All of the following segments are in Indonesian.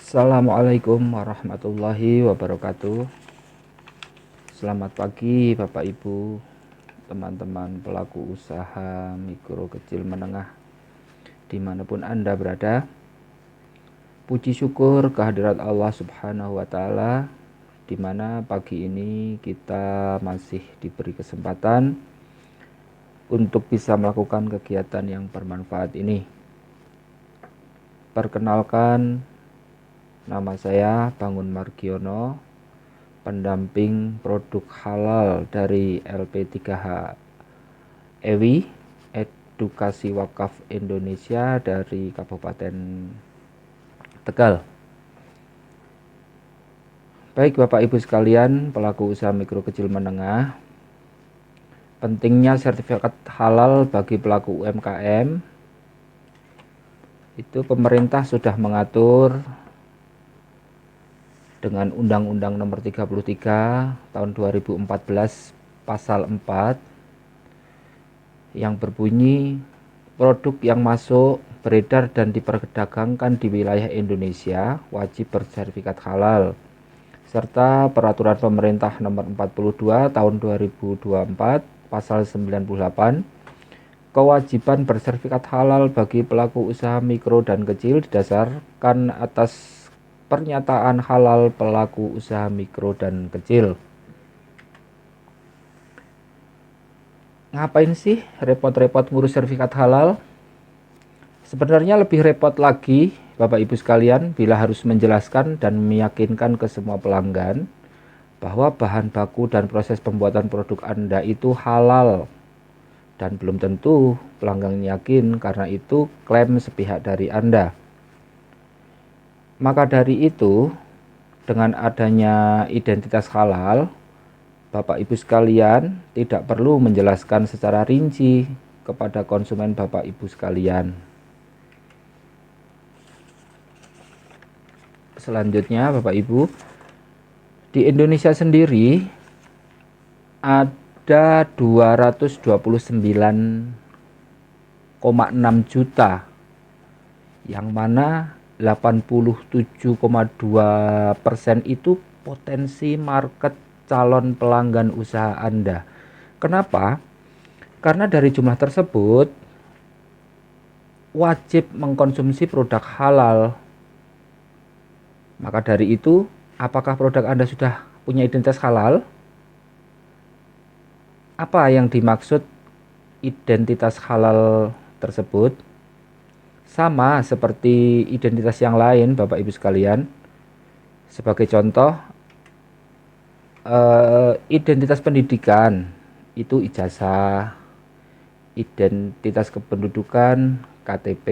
Assalamualaikum warahmatullahi wabarakatuh. Selamat pagi Bapak Ibu, teman-teman pelaku usaha mikro kecil menengah dimanapun Anda berada. Puji syukur kehadirat Allah Subhanahu wa Ta'ala, di mana pagi ini kita masih diberi kesempatan untuk bisa melakukan kegiatan yang bermanfaat ini. Perkenalkan, nama saya Bangun Margiono, pendamping produk halal dari LP3H EWI, Edukasi Wakaf Indonesia dari Kabupaten Tegal. Baik Bapak Ibu sekalian, pelaku usaha mikro kecil menengah, pentingnya sertifikat halal bagi pelaku UMKM, itu pemerintah sudah mengatur dengan Undang-Undang Nomor 33 Tahun 2014 Pasal 4 yang berbunyi produk yang masuk, beredar dan diperdagangkan di wilayah Indonesia wajib bersertifikat halal, serta Peraturan Pemerintah Nomor 42 Tahun 2024 Pasal 98 kewajiban bersertifikat halal bagi pelaku usaha mikro dan kecil didasarkan atas pernyataan halal pelaku usaha mikro dan kecil. Ngapain sih repot-repot ngurus sertifikat halal? Sebenarnya lebih repot lagi Bapak Ibu sekalian bila harus menjelaskan dan meyakinkan ke semua pelanggan bahwa bahan baku dan proses pembuatan produk Anda itu halal. Dan belum tentu pelanggan yakin, karena itu klaim sepihak dari Anda. Maka dari itu, dengan adanya identitas halal, Bapak Ibu sekalian tidak perlu menjelaskan secara rinci kepada konsumen Bapak Ibu sekalian. Selanjutnya Bapak Ibu, di Indonesia sendiri ada 229,6 juta, yang mana 87,2% itu potensi market calon pelanggan usaha Anda. Kenapa? Karena dari jumlah tersebut wajib mengkonsumsi produk halal. Maka dari itu, apakah produk Anda sudah punya identitas halal? Apa yang dimaksud identitas halal tersebut? Sama seperti identitas yang lain Bapak Ibu sekalian. Sebagai contoh, identitas pendidikan itu ijazah, identitas kependudukan KTP,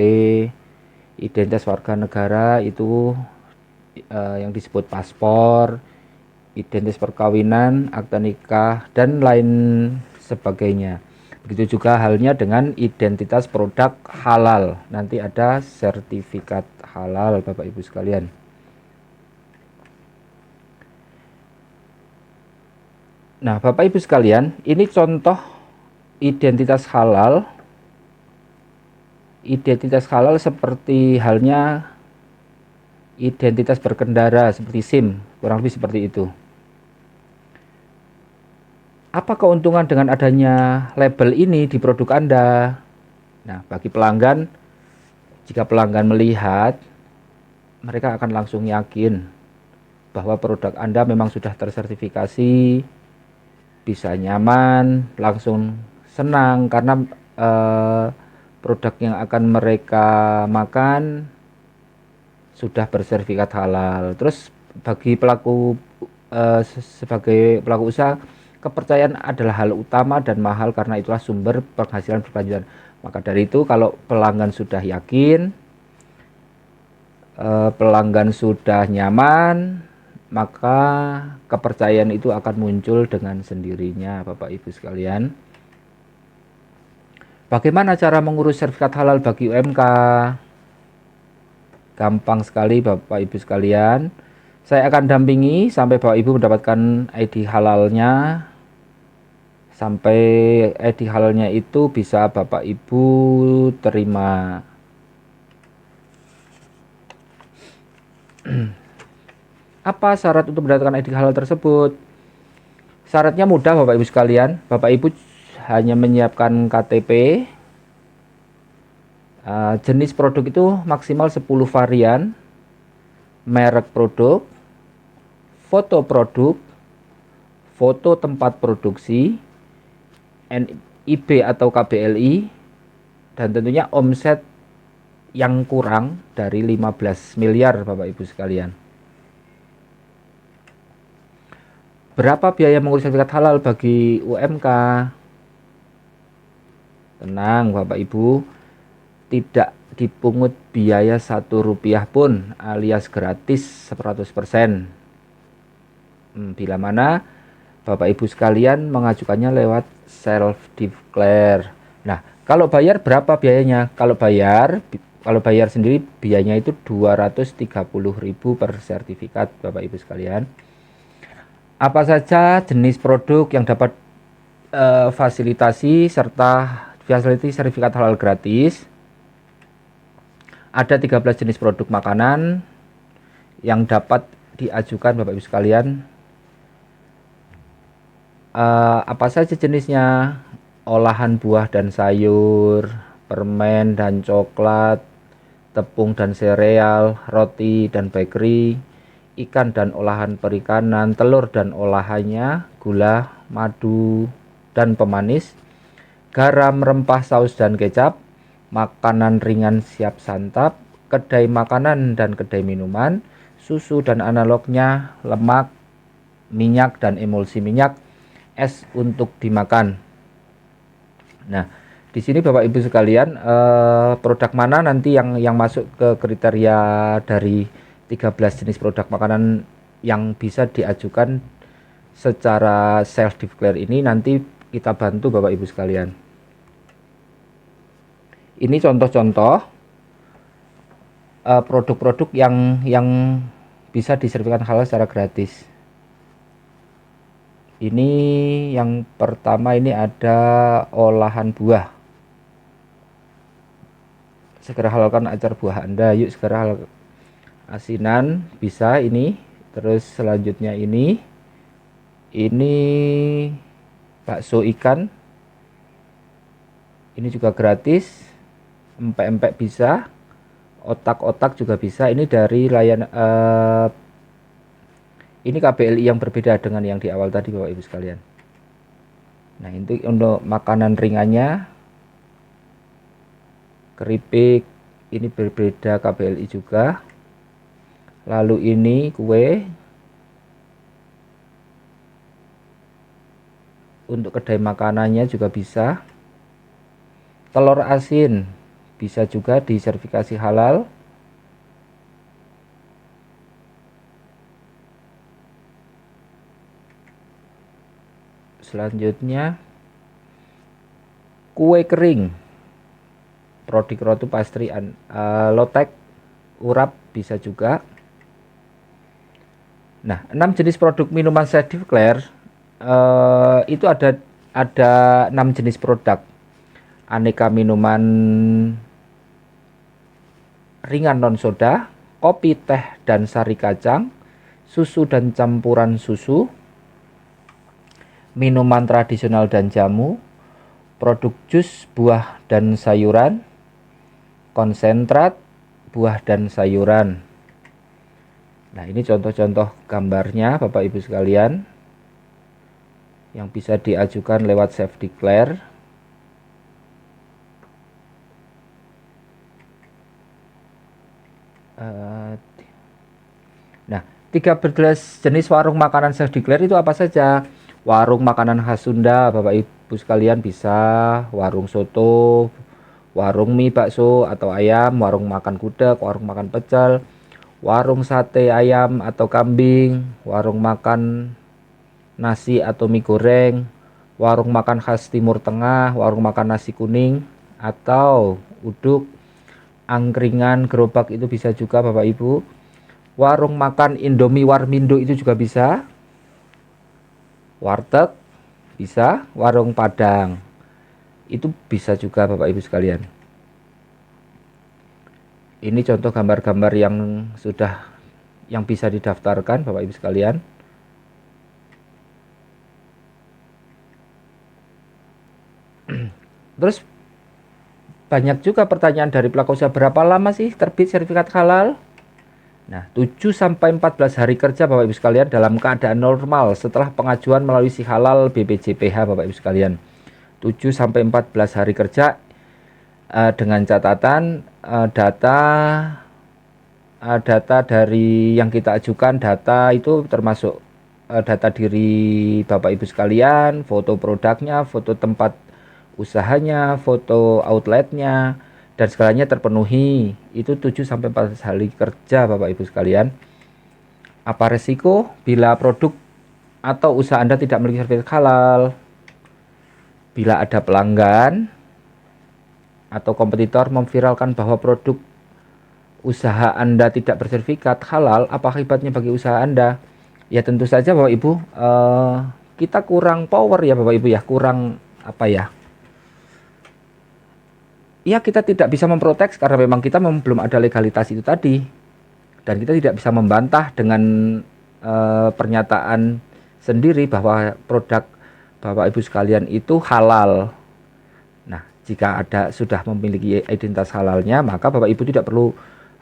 identitas warga negara itu yang disebut paspor, identitas perkawinan, akta nikah, dan lain sebagainya. Begitu juga halnya dengan identitas produk halal. Nanti ada sertifikat halal Bapak Ibu sekalian. Nah, Bapak Ibu sekalian, ini contoh identitas halal. Identitas halal seperti halnya identitas berkendara seperti SIM, kurang lebih seperti itu. Apa keuntungan dengan adanya label ini di produk Anda? Nah, bagi pelanggan, jika pelanggan melihat, mereka akan langsung yakin bahwa produk Anda memang sudah tersertifikasi, bisa nyaman, langsung senang karena produk yang akan mereka makan sudah bersertifikat halal. Terus bagi pelaku sebagai pelaku usaha, kepercayaan adalah hal utama dan mahal karena itulah sumber penghasilan berkelanjutan. Maka dari itu, kalau pelanggan sudah yakin, pelanggan sudah nyaman, maka kepercayaan itu akan muncul dengan sendirinya Bapak Ibu sekalian. Bagaimana cara mengurus sertifikat halal bagi UMK? Gampang sekali Bapak Ibu sekalian. Saya akan dampingi sampai Bapak Ibu mendapatkan ID halalnya. Sampai ID halalnya itu bisa Bapak Ibu terima. Apa syarat untuk mendapatkan ID halal tersebut? Syaratnya mudah Bapak Ibu sekalian. Bapak Ibu hanya menyiapkan KTP. Jenis produk itu maksimal 10 varian. Merek produk, foto produk, foto tempat produksi, NIB atau KBLI, dan tentunya omset yang kurang dari 15 miliar Bapak Ibu sekalian. Berapa biaya mengurus sertifikat halal bagi UMK? Tenang Bapak Ibu, tidak dipungut biaya Rp1 pun alias gratis 100%. Bila mana Bapak Ibu sekalian mengajukannya lewat self declare. Nah, kalau bayar berapa biayanya? Kalau bayar sendiri biayanya itu 230.000 per sertifikat Bapak Ibu sekalian. Apa saja jenis produk yang dapat fasilitasi sertifikat halal gratis? Ada 13 jenis produk makanan yang dapat diajukan Bapak Ibu sekalian. Apa saja jenisnya? Olahan buah dan sayur, permen dan coklat, tepung dan sereal, roti dan bakery, ikan dan olahan perikanan, telur dan olahannya, gula, madu dan pemanis, garam, rempah, saus dan kecap, makanan ringan siap santap, kedai makanan dan kedai minuman, susu dan analognya, lemak, minyak dan emulsi minyak, es untuk dimakan. Nah, di sini Bapak Ibu sekalian, produk mana nanti yang masuk ke kriteria dari 13 jenis produk makanan yang bisa diajukan secara self declare ini, nanti kita bantu Bapak Ibu sekalian. Ini contoh-contoh produk-produk yang bisa disertifikatkan halal secara gratis. Ini yang pertama, ini ada olahan buah. Segera halalkan acar buah Anda. Yuk segera halalkan. Asinan bisa ini. Terus selanjutnya ini bakso ikan. Ini juga gratis. Empek-empek bisa. Otak-otak juga bisa. Ini dari ini KBLI yang berbeda dengan yang di awal tadi Bapak Ibu sekalian. Nah, ini untuk makanan ringannya, keripik, ini berbeda KBLI juga. Lalu ini kue. Untuk kedai makanannya juga bisa. Telur asin bisa juga disertifikasi halal. Selanjutnya kue kering, Prodik Rotu Pastry, Lotek, Urap bisa juga. Nah, 6 jenis produk minuman self declare itu ada 6 jenis produk. Aneka minuman ringan non soda, kopi, teh dan sari kacang, susu dan campuran susu, minuman tradisional dan jamu, produk jus buah dan sayuran, konsentrat buah dan sayuran. Nah, ini contoh-contoh gambarnya Bapak Ibu sekalian yang bisa diajukan lewat self declare. Nah, 13 jenis warung makanan self declare itu apa saja? Warung makanan khas Sunda Bapak Ibu sekalian bisa, warung soto, warung mie bakso atau ayam, warung makan gudeg, warung makan pecel, warung sate ayam atau kambing, warung makan nasi atau mie goreng, warung makan khas Timur Tengah, warung makan nasi kuning atau uduk, angkringan, gerobak itu bisa juga Bapak Ibu. Warung makan Indomie Warmindo itu juga bisa. Warteg bisa, warung Padang itu bisa juga Bapak Ibu sekalian. Ini contoh gambar-gambar yang sudah yang bisa didaftarkan Bapak Ibu sekalian. Terus banyak juga pertanyaan dari pelaku usaha, berapa lama sih terbit sertifikat halal? Nah, 7 sampai 14 hari kerja Bapak Ibu sekalian dalam keadaan normal setelah pengajuan melalui si halal BPJPH Bapak Ibu sekalian. 7 sampai 14 hari kerja dengan catatan data dari yang kita ajukan, data itu termasuk data diri Bapak Ibu sekalian, foto produknya, foto tempat usahanya, foto outletnya, dan segalanya terpenuhi. Itu 7 sampai 14 hari kerja Bapak Ibu sekalian. Apa resiko bila produk atau usaha Anda tidak memiliki sertifikat halal? Bila ada pelanggan atau kompetitor memviralkan bahwa produk usaha Anda tidak bersertifikat halal, apa akibatnya bagi usaha Anda? Ya tentu saja Bapak Ibu, kita kurang power ya Bapak Ibu ya, kurang apa ya? Ya kita tidak bisa memprotek karena memang kita belum ada legalitas itu tadi, dan kita tidak bisa membantah dengan pernyataan sendiri bahwa produk Bapak Ibu sekalian itu halal. Nah, jika ada sudah memiliki identitas halalnya, maka Bapak Ibu tidak perlu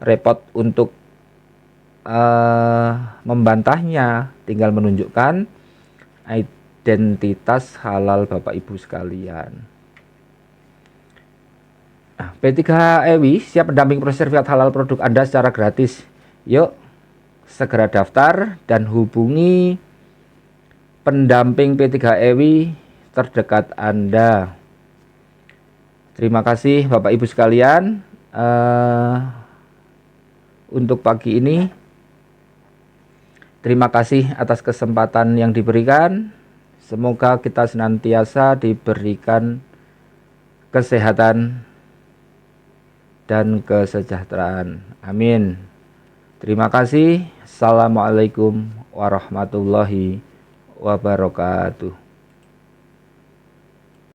repot untuk membantahnya, tinggal menunjukkan identitas halal Bapak Ibu sekalian. Nah, P3HEWI siap mendampingi proses sertifikat halal produk Anda secara gratis. Yuk, segera daftar dan hubungi pendamping P3HEWI terdekat Anda. Terima kasih Bapak Ibu sekalian untuk pagi ini. Terima kasih atas kesempatan yang diberikan. Semoga kita senantiasa diberikan kesehatan dan kesejahteraan. Amin. Terima kasih. Assalamualaikum warahmatullahi wabarakatuh.